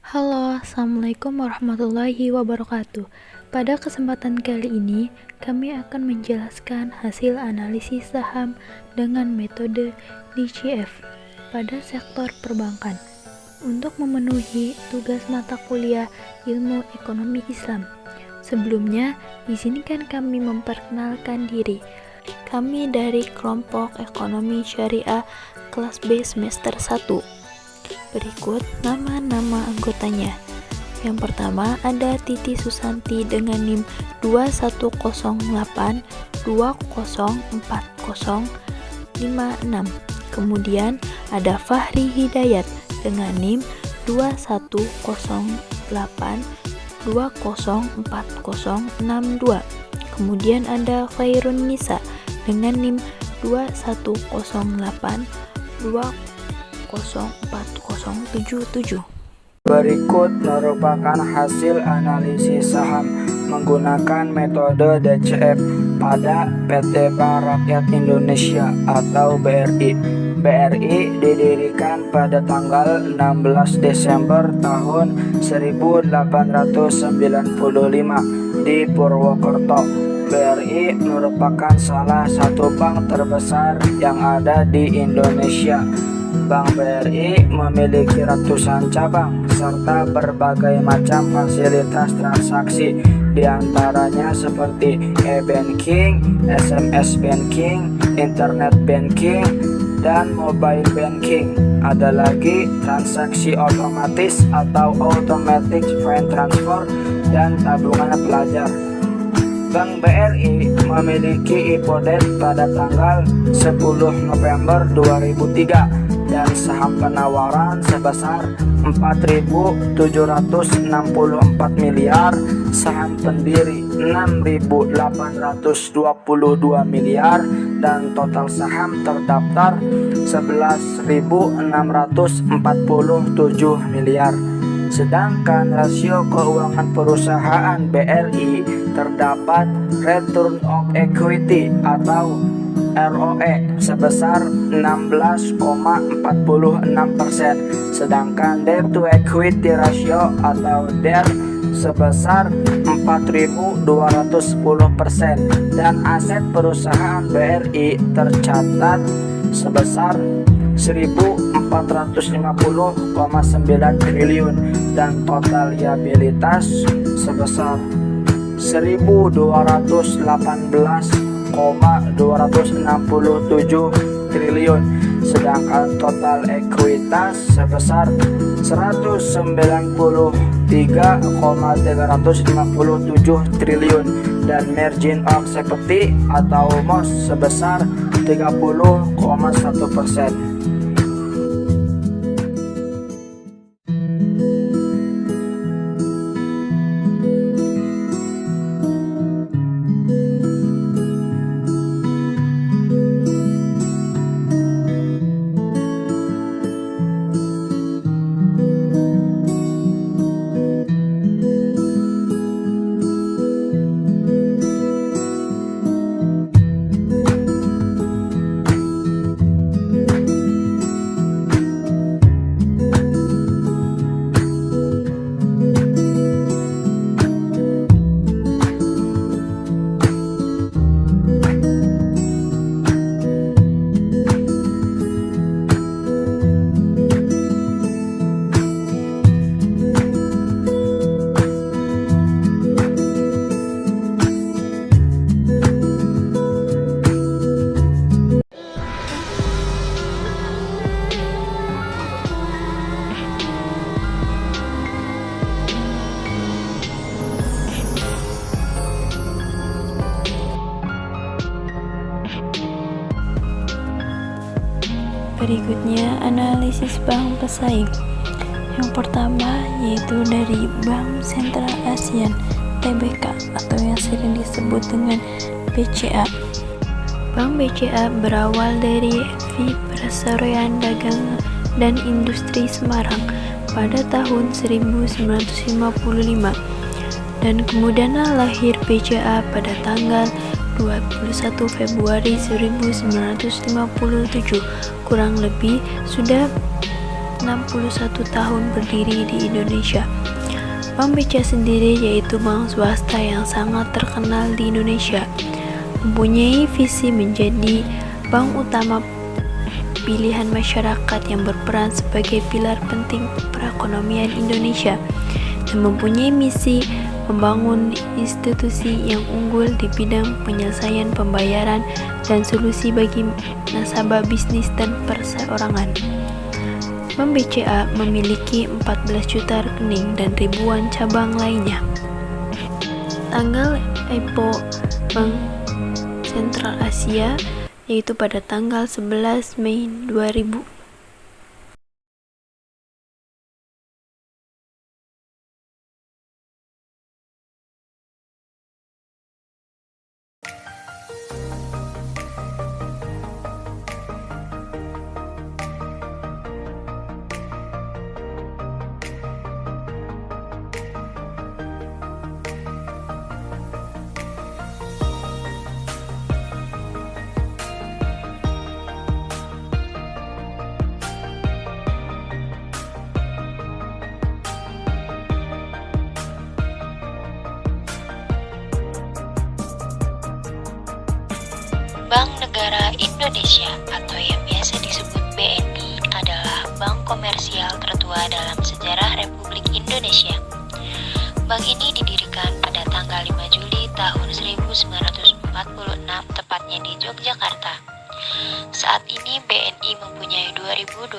Halo, Assalamualaikum warahmatullahi wabarakatuh. Pada kesempatan kali ini, kami akan menjelaskan hasil analisis saham dengan metode DCF pada sektor perbankan untuk memenuhi tugas mata kuliah Ilmu Ekonomi Islam. Sebelumnya, izinkan kami memperkenalkan diri. Kami dari kelompok Ekonomi Syariah kelas B semester 1. Berikut nama-nama anggotanya. Yang pertama ada Titi Susanti dengan NIM 2108204056. Kemudian ada Fahri Hidayat dengan NIM 2108204062. Kemudian ada Khairun Nisa dengan NIM 2108204077. Berikut merupakan hasil analisis saham menggunakan metode DCF pada PT Bank Rakyat Indonesia atau BRI. BRI didirikan pada tanggal 16 Desember tahun 1895 di Purwokerto. BRI merupakan salah satu bank terbesar yang ada di Indonesia. Bank BRI memiliki ratusan cabang serta berbagai macam fasilitas transaksi, diantaranya seperti e-banking, SMS banking, internet banking, dan mobile banking. Ada lagi transaksi otomatis atau automatic fund transfer dan tabungan pelajar. Bank BRI memiliki IPODET pada tanggal 10 November 2003 dan saham penawaran sebesar 4.764 miliar, saham pendiri 6.822 miliar, dan total saham terdaftar 11.647 miliar. Sedangkan rasio keuangan perusahaan BRI terdapat return of equity atau ROE sebesar 16,46%, sedangkan debt to equity ratio atau DER sebesar 4.210%, dan aset perusahaan BRI tercatat sebesar 1.450,9 triliun dan total liabilitas sebesar 1.218,267 triliun, sedangkan total ekuitas sebesar 193,357 triliun dan margin of safety atau MOS sebesar 30,1%. Berikutnya analisis bank pesaing. Yang pertama yaitu dari Bank Sentral ASEAN (TBK) atau yang sering disebut dengan BCA. Bank BCA berawal dari Persaudaraan Dagang dan Industri Semarang pada tahun 1955 dan kemudian lahir BCA pada tanggal 21 Februari 1957, kurang lebih sudah tahun berdiri di Indonesia. Bank BCA sendiri yaitu bank swasta yang sangat terkenal di Indonesia, mempunyai visi menjadi bank utama pilihan masyarakat yang berperan sebagai pilar penting perekonomian Indonesia dan mempunyai misi membangun institusi yang unggul di bidang penyelesaian pembayaran dan solusi bagi nasabah bisnis dan perseorangan. Bank BCA memiliki 14 juta rekening dan ribuan cabang lainnya. Tanggal IPO Bank Sentral Asia yaitu pada tanggal 11 Mei 2000. Bank Negara Indonesia atau yang biasa disebut BNI adalah bank komersial tertua dalam sejarah Republik Indonesia. Bank ini didirikan pada tanggal 5 Juli tahun 1946 tepatnya di Yogyakarta. Saat ini BNI mempunyai 2.262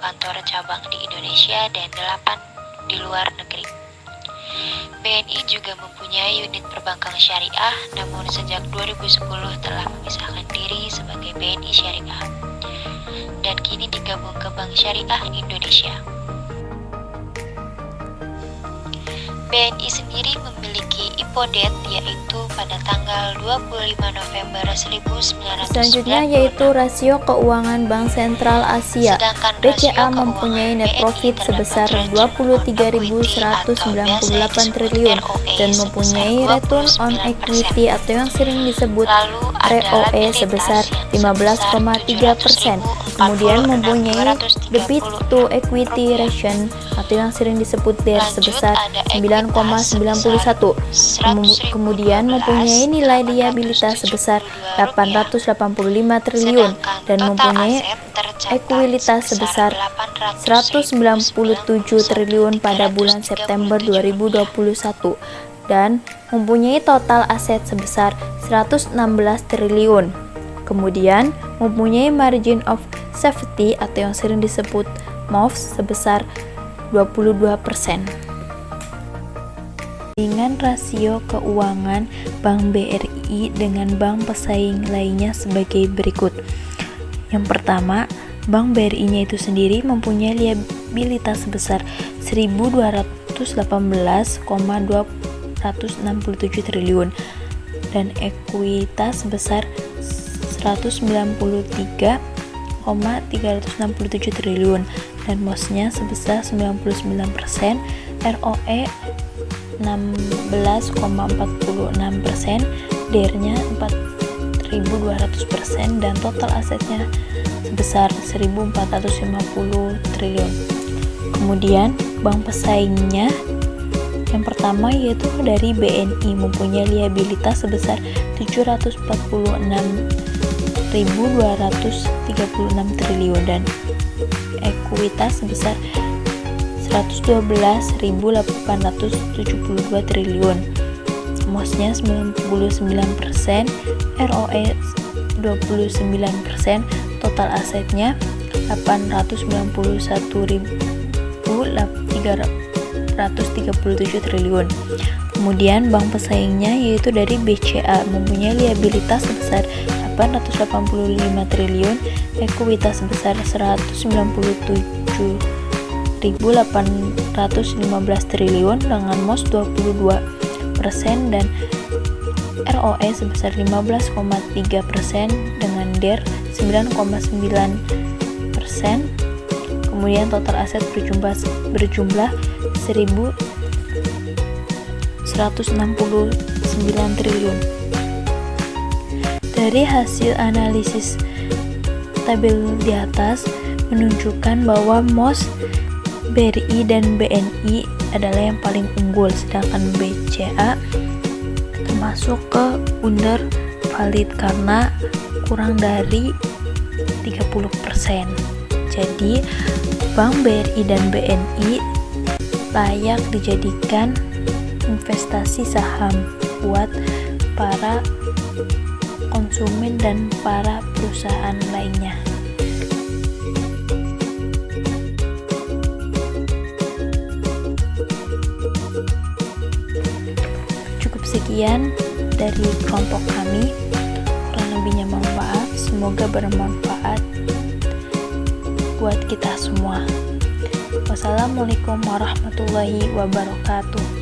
kantor cabang di Indonesia dan 8 di luar negeri. BNI juga mempunyai unit perbankan syariah, namun sejak 2010 telah memisahkan diri sebagai BNI Syariah dan kini digabung ke Bank Syariah Indonesia. BNI sendiri memiliki IPO-DAT yaitu pada tanggal 25 November 1996. Selanjutnya yaitu rasio keuangan Bank Sentral Asia. Sedangkan BCA rasio mempunyai net keuangan profit BNI sebesar terdapat 23.198 triliun dan mempunyai return on equity atau yang sering disebut ROE sebesar 15,3%. Kemudian mempunyai debt to equity ratio atau yang sering disebut DER sebesar 9,91. Kemudian mempunyai nilai liabilitas sebesar 885 triliun dan mempunyai ekuilitas sebesar 197 triliun pada bulan September 2021 dan mempunyai total aset sebesar 116 triliun. Kemudian mempunyai margin of safety atau yang sering disebut MOF sebesar 22%. Dengan rasio keuangan Bank BRI dengan bank pesaing lainnya sebagai berikut. Yang pertama, Bank BRI-nya itu sendiri mempunyai liabilitas sebesar 1.218,267 triliun dan ekuitas sebesar 193,367 triliun dan MOS-nya sebesar 99%, ROE 16,46%, DER-nya 4.200% dan total asetnya sebesar 1.450 triliun. Kemudian bank pesaingnya yang pertama yaitu dari BNI mempunyai liabilitas sebesar 740.6.236 triliun dan ekuitas sebesar 112.872 triliun. MOS-nya 99%, ROE 29%, total asetnya 891.337 triliun. Kemudian bank pesaingnya yaitu dari BCA mempunyai liabilitas sebesar 885 triliun, ekuitas sebesar 197.815 triliun dengan MOS 22% dan ROE sebesar 15,3% dengan DER 9,9%. Kemudian total aset berjumlah 1.169 triliun. Dari hasil analisis tabel di atas, menunjukkan bahwa MOS, BRI, dan BNI adalah yang paling unggul, sedangkan BCA termasuk ke under valid karena kurang dari 30%. Jadi Bank BRI dan BNI layak dijadikan investasi saham buat para konsumen dan para perusahaan lainnya. Cukup sekian dari kelompok kami. Kurang lebihnya mohon maaf. Semoga bermanfaat buat kita semua. Wassalamualaikum warahmatullahi wabarakatuh.